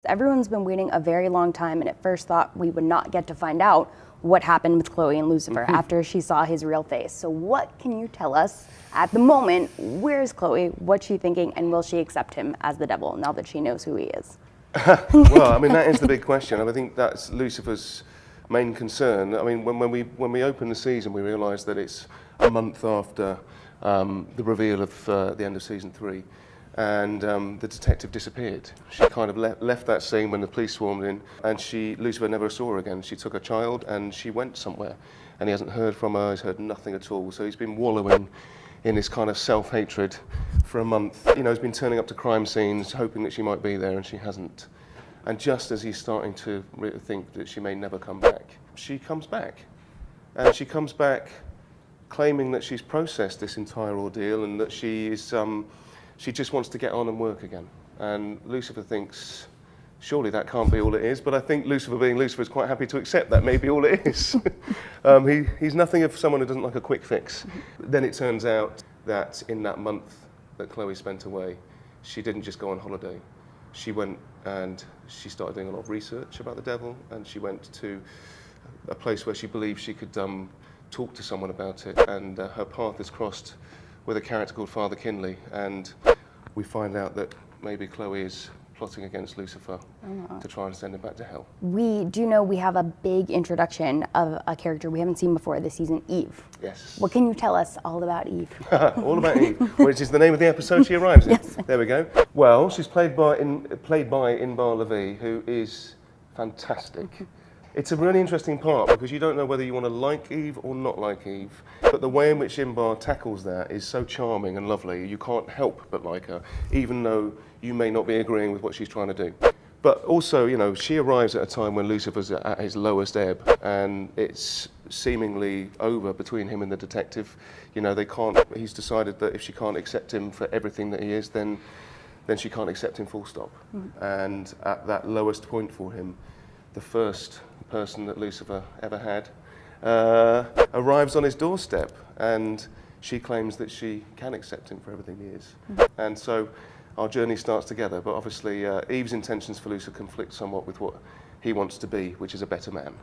Everyone's been waiting a very long time and at first thought we would not get to find out what happened with Chloe and Lucifer after she saw his real face. So what can you tell us at the moment? Where is Chloe? What's she thinking? And will she accept him as the devil now that she knows who he is? Well, I mean, that is the big question. I think that's Lucifer's main concern. I mean, when we open the season, we realise that it's a month after the reveal of the end of season 3. And the detective disappeared. She kind of left that scene when the police swarmed in, and Lucifer never saw her again. She took her child and she went somewhere, and he hasn't heard from her. He's heard nothing at all. So he's been wallowing in this kind of self-hatred for a month. You know, he's been turning up to crime scenes, hoping that she might be there, and she hasn't. And just as he's starting to think that she may never come back, she comes back, and she comes back claiming that she's processed this entire ordeal and that she is. She just wants to get on and work again. And Lucifer thinks, surely that can't be all it is. But I think Lucifer, being Lucifer, is quite happy to accept that may be all it is. He's nothing of someone who doesn't like a quick fix. Then it turns out that in that month that Chloe spent away, she didn't just go on holiday. She went and she started doing a lot of research about the devil, and she went to a place where she believed she could talk to someone about it. And her path is crossed with a character called Father Kinley, and we find out that maybe Chloe is plotting against Lucifer to try and send him back to hell. We do know we have a big introduction of a character we haven't seen before this season, Eve. Yes. What can you tell us all about Eve? All about Eve, which is the name of the episode she arrives in. Yes. There we go. Well, she's played by Inbar Levy, who is fantastic. It's a really interesting part because you don't know whether you want to like Eve or not like Eve. But the way in which Inbar tackles that is so charming and lovely, you can't help but like her, even though you may not be agreeing with what she's trying to do. But also, you know, she arrives at a time when Lucifer's at his lowest ebb, and it's seemingly over between him and the detective. You know, he's decided that if she can't accept him for everything that he is, then she can't accept him full stop. And at that lowest point for him, the first person that Lucifer ever had arrives on his doorstep, and she claims that she can accept him for everything he is. And so our journey starts together, but obviously Eve's intentions for Lucifer conflict somewhat with what he wants to be, which is a better man.